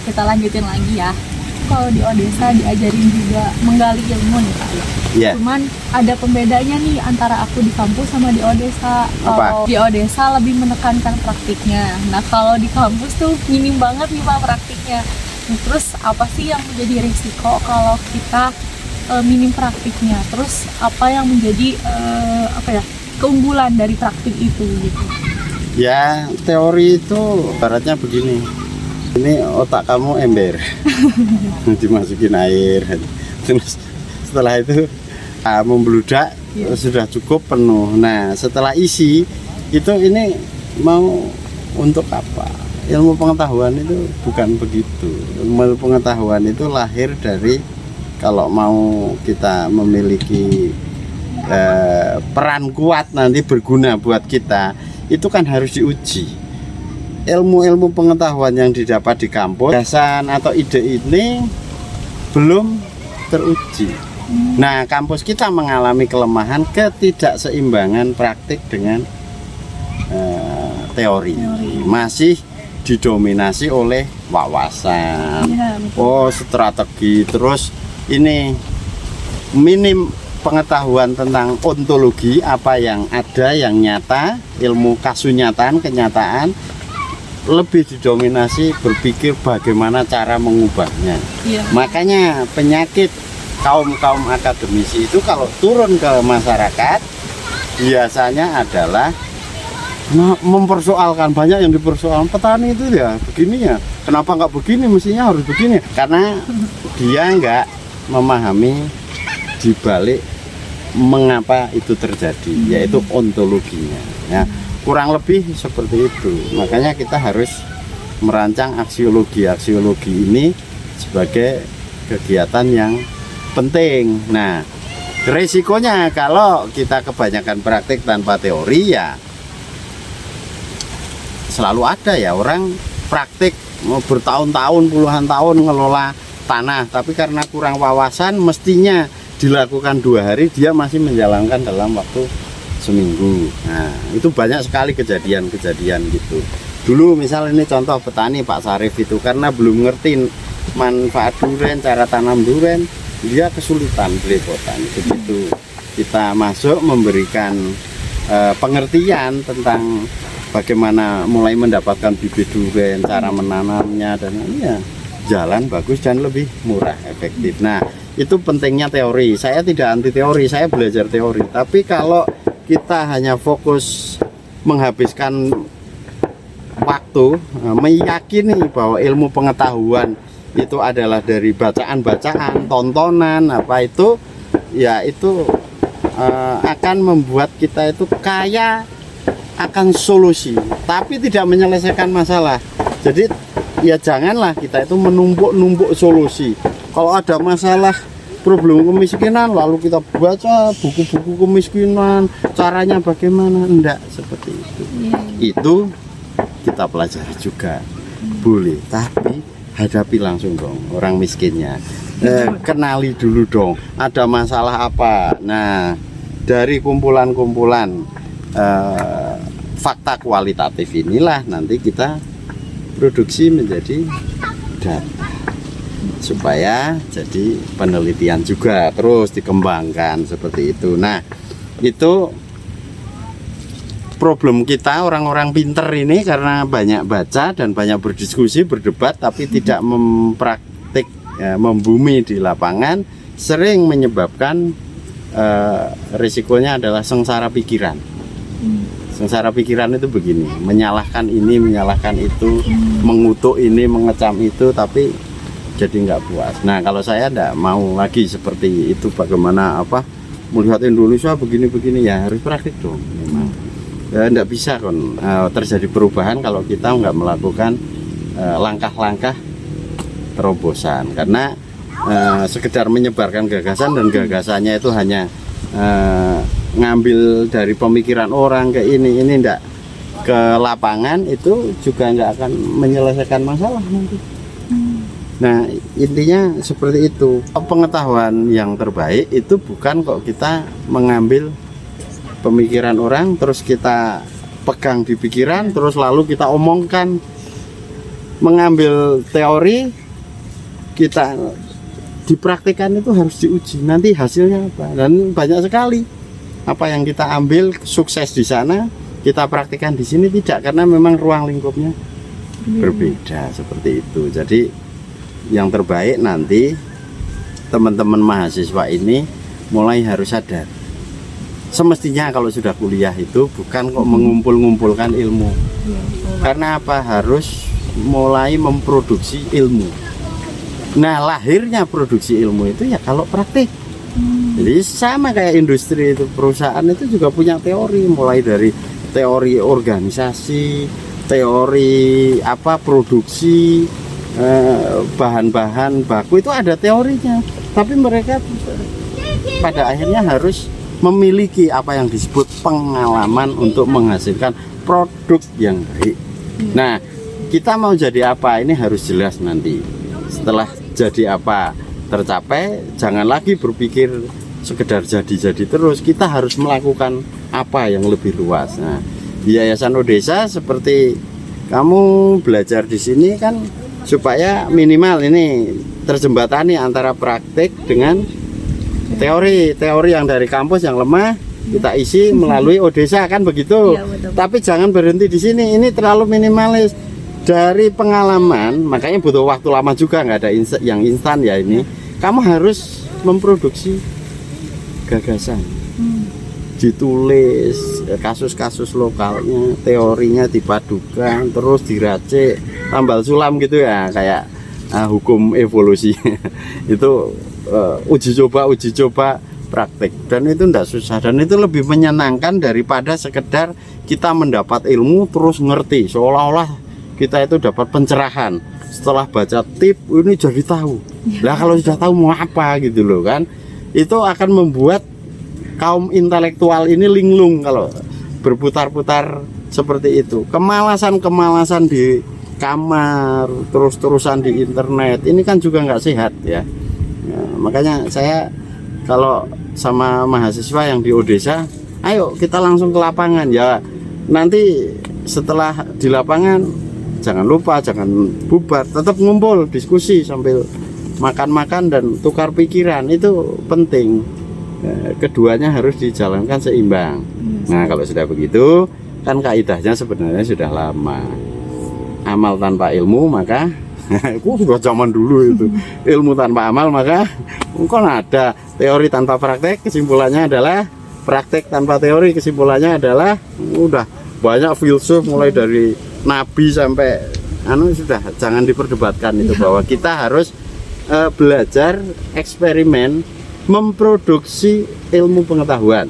kita lanjutin lagi ya. Kalau di Odesa diajarin juga menggali ilmu nih Pak. Iya. Cuman ada pembedanya nih antara aku di kampus sama di Odesa. Kalau di Odesa lebih menekankan praktiknya. Nah kalau di kampus tuh minim banget nih Pak praktiknya. Nah, terus apa sih yang menjadi risiko kalau kita minim praktiknya? Terus apa yang menjadi keunggulan dari praktik itu gitu? Ya, teori itu baratnya begini. Ini otak kamu ember, dimasukin air, terus setelah itu membludak, sudah cukup penuh. Nah, setelah isi itu ini mau untuk apa? Ilmu pengetahuan itu bukan begitu. Ilmu pengetahuan itu lahir dari kalau mau kita memiliki peran kuat nanti berguna buat kita, itu kan harus diuji. Ilmu-ilmu pengetahuan yang didapat di kampus, gagasan atau ide ini belum teruji. Nah, kampus kita mengalami kelemahan ketidakseimbangan praktik dengan teori. Masih didominasi oleh wawasan, strategi, terus ini minim pengetahuan tentang ontologi, apa yang ada yang nyata, ilmu kasunyataan, kenyataan, lebih didominasi berpikir bagaimana cara mengubahnya. Makanya penyakit kaum akademisi itu kalau turun ke masyarakat biasanya adalah mempersoalkan. Banyak yang dipersoalkan, petani itu ya begini ya, kenapa nggak begini, mestinya harus begini, karena dia nggak memahami dibalik mengapa itu terjadi, yaitu ontologinya ya. Kurang lebih seperti itu. Makanya kita harus merancang aksiologi ini sebagai kegiatan yang penting. Nah, resikonya kalau kita kebanyakan praktik tanpa teori ya selalu ada ya orang praktik mau bertahun-tahun, puluhan tahun ngelola tanah, tapi karena kurang wawasan mestinya dilakukan 2 hari, dia masih menjalankan dalam waktu seminggu. Nah, itu banyak sekali kejadian-kejadian gitu. Dulu misalnya ini contoh petani Pak Sarif itu karena belum ngerti manfaat duren, cara tanam duren, dia kesulitan, belepotan. Begitu kita masuk memberikan pengertian tentang bagaimana mulai mendapatkan bibit duren, cara menanamnya, dan ya jalan bagus dan lebih murah, efektif. Nah, itu pentingnya teori. Saya tidak anti teori, saya belajar teori. Tapi kalau kita hanya fokus menghabiskan waktu meyakini bahwa ilmu pengetahuan itu adalah dari bacaan-bacaan, tontonan, apa itu, ya itu akan membuat kita itu kaya akan solusi, tapi tidak menyelesaikan masalah. Jadi ya janganlah kita itu menumpuk-numpuk solusi. Kalau ada masalah problem kemiskinan lalu kita baca buku-buku kemiskinan, caranya bagaimana, enggak seperti itu. Itu kita pelajari juga boleh, tapi hadapi langsung dong orang miskinnya. Kenali dulu dong ada masalah apa. Nah, dari kumpulan-kumpulan fakta kualitatif inilah nanti kita produksi menjadi data supaya jadi penelitian juga terus dikembangkan seperti itu. Nah, itu problem kita orang-orang pinter ini karena banyak baca dan banyak berdiskusi, berdebat, tapi tidak mempraktik membumi di lapangan, sering menyebabkan risikonya adalah sengsara pikiran. Sengsara pikiran itu begini, menyalahkan ini, menyalahkan itu, mengutuk ini, mengecam itu, tapi jadi nggak puas. Nah, kalau saya enggak mau lagi seperti itu, bagaimana melihat Indonesia begini-begini, ya harus praktik dong memang. Ya, enggak bisa kan terjadi perubahan kalau kita nggak melakukan langkah-langkah terobosan, karena sekedar menyebarkan gagasan dan gagasannya itu hanya ngambil dari pemikiran orang ke ini enggak ke lapangan, itu juga nggak akan menyelesaikan masalah nanti. Nah, intinya seperti itu. Pengetahuan yang terbaik itu bukan kok kita mengambil pemikiran orang terus kita pegang di pikiran terus lalu kita omongkan. mengambil teori, kita dipraktikkan itu harus diuji. Nanti hasilnya apa? Dan banyak sekali apa yang kita ambil sukses di sana, kita praktikkan di sini tidak, karena memang ruang lingkupnya berbeda seperti itu. Jadi yang terbaik nanti teman-teman mahasiswa ini mulai harus sadar. Semestinya kalau sudah kuliah itu bukan kok mengumpul-ngumpulkan ilmu. Karena apa? Harus mulai memproduksi ilmu. Nah, lahirnya produksi ilmu itu ya kalau praktik. Jadi sama kayak industri itu, perusahaan itu juga punya teori, mulai dari teori organisasi, teori apa produksi, bahan-bahan baku itu ada teorinya. Tapi mereka pada akhirnya harus memiliki apa yang disebut pengalaman untuk menghasilkan produk yang baik. Nah, kita mau jadi apa ini harus jelas nanti. Setelah jadi apa tercapai, jangan lagi berpikir sekedar jadi-jadi terus. Kita harus melakukan apa yang lebih luas. Nah, di Yayasan Odesa seperti kamu belajar di sini kan supaya minimal ini terjembatani antara praktik dengan teori yang dari kampus yang lemah kita isi melalui Odesa kan begitu. Ya, betul. Tapi jangan berhenti di sini, ini terlalu minimalis. Dari pengalaman, makanya butuh waktu lama juga, nggak ada yang instan ya ini. Kamu harus memproduksi gagasan, ditulis kasus-kasus lokalnya, teorinya dipadukan, terus diracik, tambal sulam gitu ya, kayak hukum evolusi. Itu uji coba praktik, dan itu tidak susah, dan itu lebih menyenangkan daripada sekedar kita mendapat ilmu terus ngerti seolah-olah kita itu dapat pencerahan setelah baca tip ini jadi tahu. Lah kalau sudah tahu mau apa gitu loh kan, itu akan membuat kaum intelektual ini linglung kalau berputar-putar seperti itu. Kemalasan di kamar terus-terusan di internet ini kan juga nggak sehat ya. Makanya saya kalau sama mahasiswa yang di Odesa, ayo kita langsung ke lapangan ya. Nanti setelah di lapangan jangan lupa, jangan bubar, tetap ngumpul, diskusi sambil makan-makan dan tukar pikiran, itu penting. Keduanya harus dijalankan seimbang. Nah, kalau sudah begitu, kan kaidahnya sebenarnya sudah lama. Amal tanpa ilmu maka sudah zaman dulu itu. Ilmu tanpa amal maka kan ada. Teori tanpa praktek kesimpulannya adalah praktek tanpa teori kesimpulannya adalah udah banyak filsuf mulai dari Nabi sampai sudah jangan diperdebatkan itu, bahwa kita harus belajar eksperimen memproduksi ilmu pengetahuan.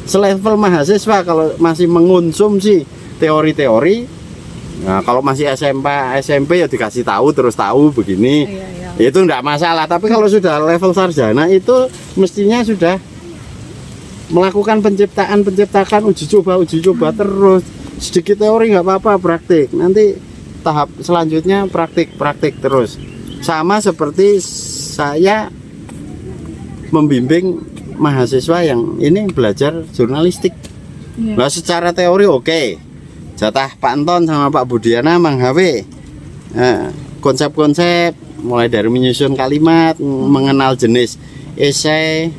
Selevel mahasiswa kalau masih mengonsumsi teori-teori, nah kalau masih SMP ya dikasih tahu terus tahu begini, itu enggak masalah. Tapi kalau sudah level sarjana itu mestinya sudah melakukan penciptakan uji coba terus. Sedikit teori nggak apa-apa, praktik. Nanti tahap selanjutnya praktik terus. Sama seperti saya membimbing mahasiswa yang ini belajar jurnalistik. Nah, secara teori oke. Jatah Pak Anton sama Pak Budiana menghawe konsep-konsep mulai dari menyusun kalimat, mengenal jenis esai,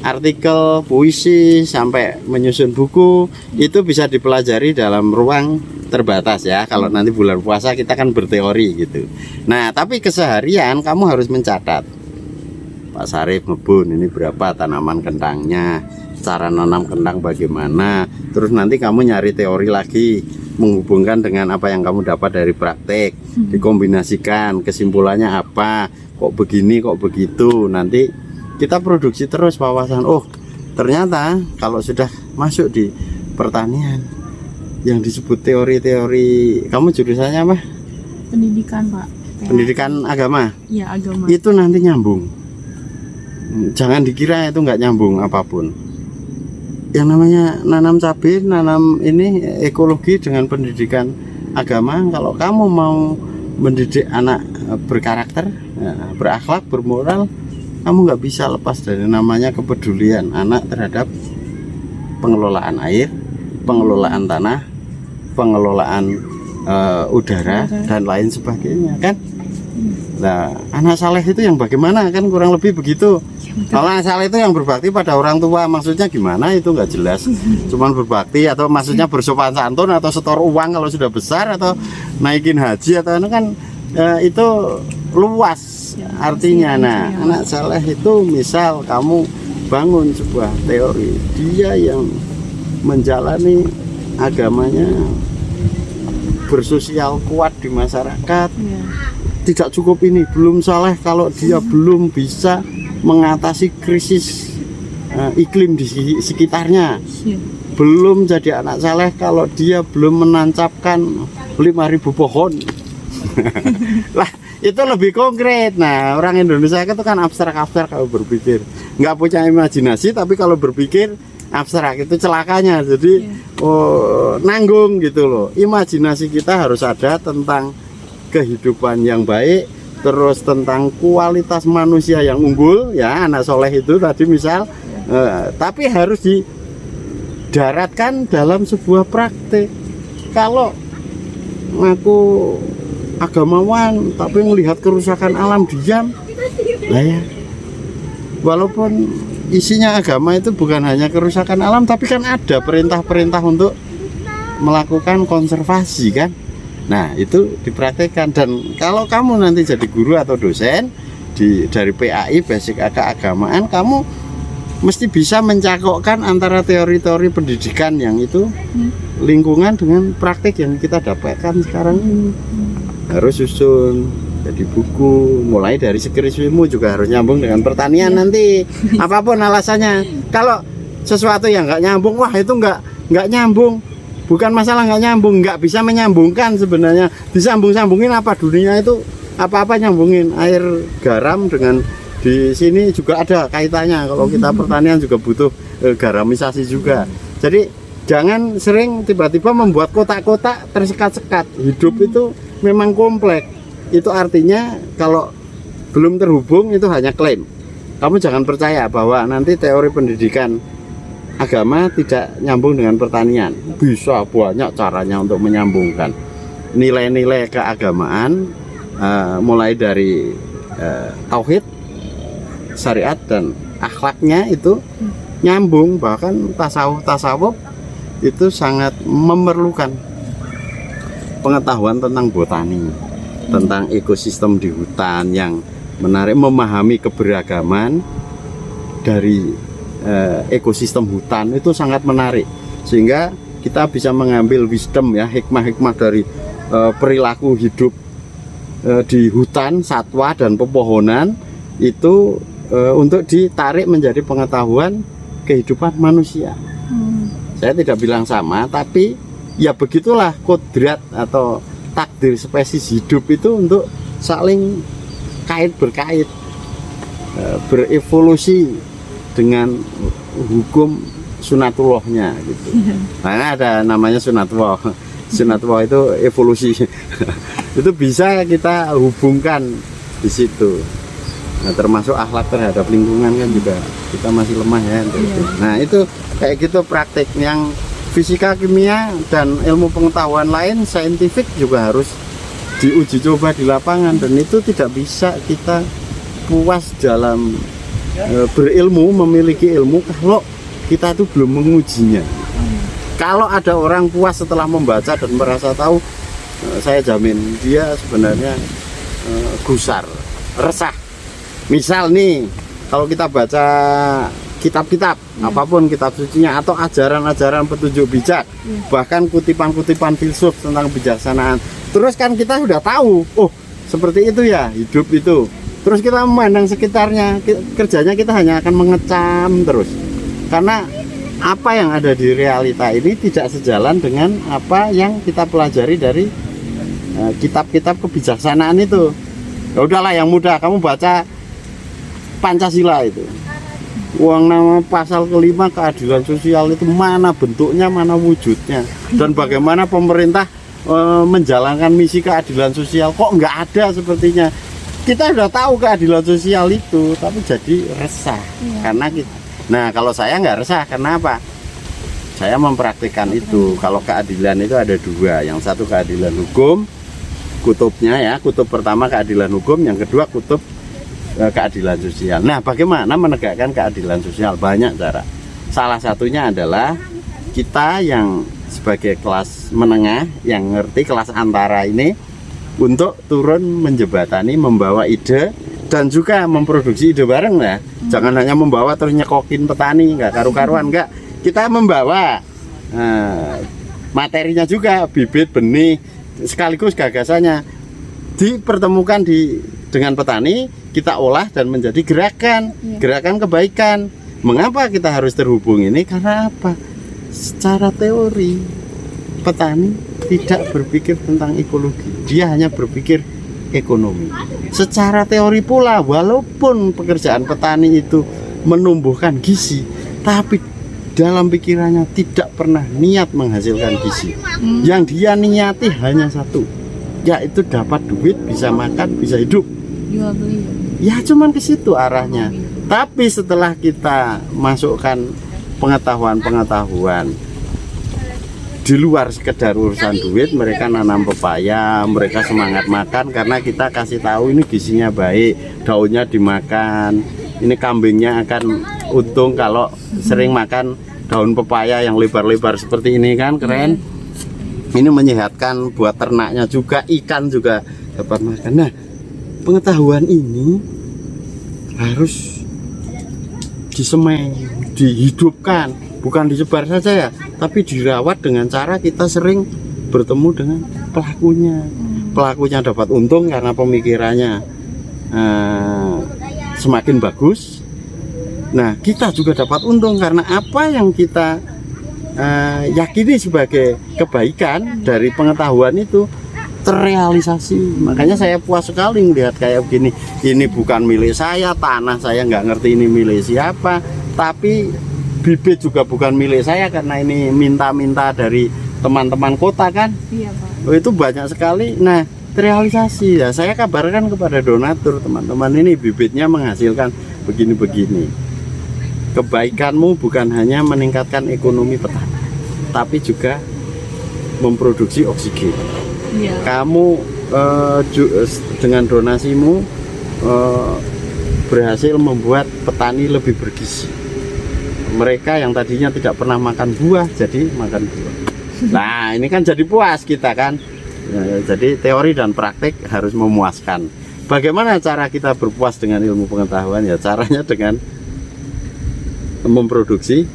artikel, puisi, sampai menyusun buku, itu bisa dipelajari dalam ruang terbatas ya. Kalau nanti bulan puasa kita kan berteori gitu. Nah, tapi keseharian kamu harus mencatat. Pak Sarif ngebun ini berapa tanaman kentangnya, cara nanam kentang bagaimana. Terus nanti kamu nyari teori lagi, menghubungkan dengan apa yang kamu dapat dari praktek, dikombinasikan, kesimpulannya apa, kok begini, kok begitu. Nanti kita produksi terus wawasan. Oh, ternyata kalau sudah masuk di pertanian yang disebut teori-teori, kamu jurusannya apa? Pendidikan, Pak. Pendidikan agama. Iya, agama. Itu nanti nyambung. Jangan dikira itu nggak nyambung apapun. Yang namanya nanam cabai, nanam ini ekologi dengan pendidikan agama. Kalau kamu mau mendidik anak berkarakter, berakhlak, bermoral, kamu nggak bisa lepas dari namanya kepedulian anak terhadap pengelolaan air, pengelolaan tanah, pengelolaan udara dan lain sebagainya kan. Nah, anak saleh itu yang bagaimana kan, kurang lebih begitu. Kalau anak saleh itu yang berbakti pada orang tua, maksudnya gimana itu nggak jelas. Cuman berbakti atau maksudnya bersopan santun atau setor uang kalau sudah besar, atau naikin haji atau itu kan itu luas artinya. Nah, anak saleh itu misal kamu bangun sebuah teori, dia yang menjalani agamanya, bersosial kuat di masyarakat. Tidak cukup ini, belum saleh kalau dia belum bisa mengatasi krisis iklim di sekitarnya. Belum jadi anak saleh kalau dia belum menancapkan 5.000 pohon. Lah, itu lebih konkret. Nah, orang Indonesia itu kan abstrak-abstrak kalau berpikir, nggak punya imajinasi, tapi kalau berpikir abstrak itu celakanya. Jadi nanggung gitu loh. Imajinasi kita harus ada tentang kehidupan yang baik, terus tentang kualitas manusia yang unggul, ya anak soleh itu tadi misal, tapi harus didaratkan dalam sebuah praktek. Kalau aku agamawan tapi melihat kerusakan alam diam, lah ya, walaupun isinya agama itu bukan hanya kerusakan alam, tapi kan ada perintah-perintah untuk melakukan konservasi kan. Nah, itu dipraktekkan. Dan kalau kamu nanti jadi guru atau dosen dari PAI Basic Keagamaan, kamu mesti bisa mencakokkan antara teori-teori pendidikan yang itu lingkungan dengan praktek yang kita dapatkan sekarang ini. Harus susun jadi buku, mulai dari Sekriswimu juga harus nyambung dengan pertanian nanti. Apapun alasannya. Kalau sesuatu yang nggak nyambung, wah itu nggak nyambung. Bukan masalah nggak nyambung, nggak bisa menyambungkan sebenarnya. Disambung-sambungin apa, dunia itu apa-apa nyambungin. Air garam dengan di sini juga ada kaitannya. Kalau kita pertanian juga butuh garamisasi juga. Jadi jangan sering tiba-tiba membuat kotak-kotak tersekat-sekat. Hidup itu memang kompleks. Itu artinya kalau belum terhubung itu hanya klaim. Kamu jangan percaya bahwa nanti teori pendidikan agama tidak nyambung dengan pertanian. Bisa banyak caranya untuk menyambungkan nilai-nilai keagamaan, mulai dari tauhid, syariat dan akhlaknya itu nyambung. Bahkan tasawuf itu sangat memerlukan pengetahuan tentang botani, tentang ekosistem di hutan yang menarik, memahami keberagaman dari ekosistem hutan itu sangat menarik, sehingga kita bisa mengambil wisdom ya, hikmah-hikmah dari perilaku hidup di hutan, satwa dan pepohonan itu untuk ditarik menjadi pengetahuan kehidupan manusia. Saya tidak bilang sama, tapi ya begitulah kodrat atau takdir spesies hidup itu untuk saling berkait, berevolusi dengan hukum sunatullahnya gitu. Nah, ada namanya sunatullah. Sunatullah itu evolusi. Itu bisa kita hubungkan di situ. Nah, termasuk akhlak terhadap lingkungan kan juga kita masih lemah ya. Nah, itu kayak gitu praktek yang fisika, kimia dan ilmu pengetahuan lain saintifik juga harus diuji coba di lapangan, dan itu tidak bisa kita puas dalam berilmu, memiliki ilmu kalau kita itu belum mengujinya. Kalau ada orang puas setelah membaca dan merasa tahu, saya jamin dia sebenarnya gusar, resah. Misal nih, kalau kita baca kitab-kitab, apapun kitab sucinya atau ajaran-ajaran petunjuk bijak, bahkan kutipan-kutipan filsuf tentang kebijaksanaan, terus kan kita sudah tahu, oh seperti itu ya hidup itu. Terus kita memandang sekitarnya, kerjanya kita hanya akan mengecam terus. Karena apa yang ada di realita ini tidak sejalan dengan apa yang kita pelajari dari kitab-kitab kebijaksanaan itu. Ya udahlah yang mudah, kamu baca Pancasila itu. Uang nama pasal kelima keadilan sosial itu mana bentuknya, mana wujudnya, dan bagaimana pemerintah menjalankan misi keadilan sosial, kok nggak ada sepertinya. Kita sudah tahu keadilan sosial itu, tapi jadi resah karena kita. Nah, kalau saya nggak resah, karena apa? saya mempraktikkan itu. Kalau keadilan itu ada dua, yang satu keadilan hukum, kutubnya ya, kutub pertama keadilan hukum, yang kedua kutub keadilan sosial. Nah, bagaimana menegakkan keadilan sosial? Banyak cara. Salah satunya adalah kita yang sebagai kelas menengah, yang ngerti kelas antara ini, untuk turun menjembatani, membawa ide dan juga memproduksi ide bareng ya. Jangan hanya membawa terus nyekokin petani, nggak karu-karuan, nggak. Kita membawa materinya juga, bibit, benih, sekaligus gagasannya dipertemukan dengan petani, kita olah dan menjadi gerakan kebaikan. Mengapa kita harus terhubung ini? Karena apa? Secara teori petani tidak berpikir tentang ekologi, dia hanya berpikir ekonomi. Secara teori pula, walaupun pekerjaan petani itu menumbuhkan gizi, tapi dalam pikirannya tidak pernah niat menghasilkan gizi. Yang dia niati hanya satu, yaitu dapat duit, bisa makan, bisa hidup. Jual beli. Ya cuman ke situ arahnya. Tapi setelah kita masukkan pengetahuan di luar sekedar urusan duit, mereka nanam pepaya, mereka semangat makan karena kita kasih tahu ini gizinya baik, daunnya dimakan, ini kambingnya akan untung kalau sering makan daun pepaya yang lebar-lebar seperti ini kan, keren. Ini menyehatkan buat ternaknya juga, ikan juga dapat makan. Nah, pengetahuan ini harus disemai, dihidupkan, bukan disebar saja ya, tapi dirawat dengan cara kita sering bertemu dengan pelakunya. Pelakunya dapat untung karena pemikirannya semakin bagus. Nah, kita juga dapat untung karena apa yang kita yakini sebagai kebaikan dari pengetahuan itu terrealisasi. Makanya saya puas sekali melihat kayak begini. Ini bukan milik saya, tanah saya nggak ngerti ini milik siapa, tapi bibit juga bukan milik saya karena ini minta-minta dari teman-teman kota kan. Iya, Pak. Oh, itu banyak sekali. Nah, terrealisasi ya. Saya kabarkan kepada donatur, teman-teman, ini bibitnya menghasilkan begini-begini. Kebaikanmu bukan hanya meningkatkan ekonomi petani, tapi juga memproduksi oksigen. Iya. Kamu dengan donasimu berhasil membuat petani lebih bergizi. Mereka yang tadinya tidak pernah makan buah jadi makan buah. Nah, ini kan jadi puas kita kan. Jadi teori dan praktik harus memuaskan. Bagaimana cara kita berpuas dengan ilmu pengetahuan? Ya caranya dengan memproduksi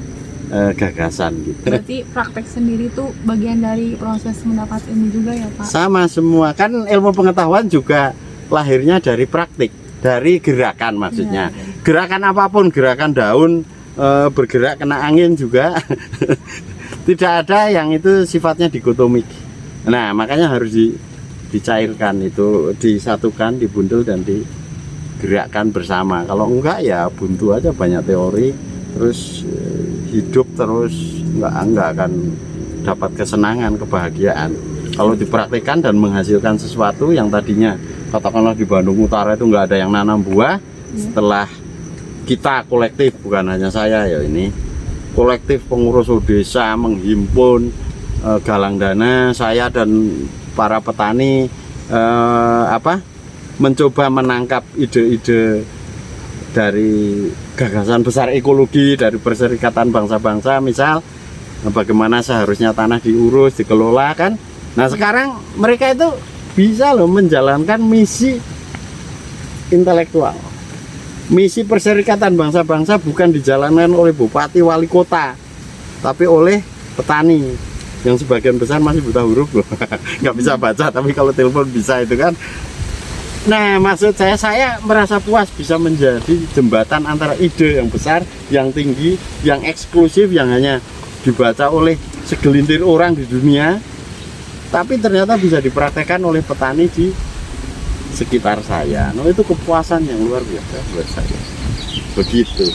gagasan gitu. Berarti praktek sendiri tuh bagian dari proses mendapat ilmu juga ya, Pak? Sama semua, kan ilmu pengetahuan juga lahirnya dari praktik, dari gerakan maksudnya. Ya. Gerakan apapun, gerakan daun bergerak kena angin juga. Tidak ada yang itu sifatnya dikotomik. Nah, makanya harus dicairkan itu, disatukan, dibundel dan digerakkan bersama. Kalau enggak ya buntu aja, banyak teori, terus hidup terus enggak akan dapat kesenangan, kebahagiaan. Kalau dipraktikkan dan menghasilkan sesuatu yang tadinya katakanlah di Bandung Utara itu enggak ada yang nanam buah, setelah kita kolektif, bukan hanya saya ya, ini kolektif pengurus desa menghimpun galang dana, saya dan para petani mencoba menangkap ide-ide dari gagasan besar ekologi dari Perserikatan Bangsa-Bangsa, misal bagaimana seharusnya tanah diurus, dikelola kan. Nah, sekarang mereka itu bisa loh menjalankan misi intelektual. Misi Perserikatan Bangsa-Bangsa bukan dijalankan oleh bupati, wali kota, tapi oleh petani yang sebagian besar masih buta huruf loh. Nggak bisa baca, tapi kalau telepon bisa itu kan. Nah, maksud saya merasa puas bisa menjadi jembatan antara ide yang besar, yang tinggi, yang eksklusif, yang hanya dibaca oleh segelintir orang di dunia, tapi ternyata bisa dipraktekkan oleh petani di sekitar saya. Nah, itu kepuasan yang luar biasa buat saya. Begitu.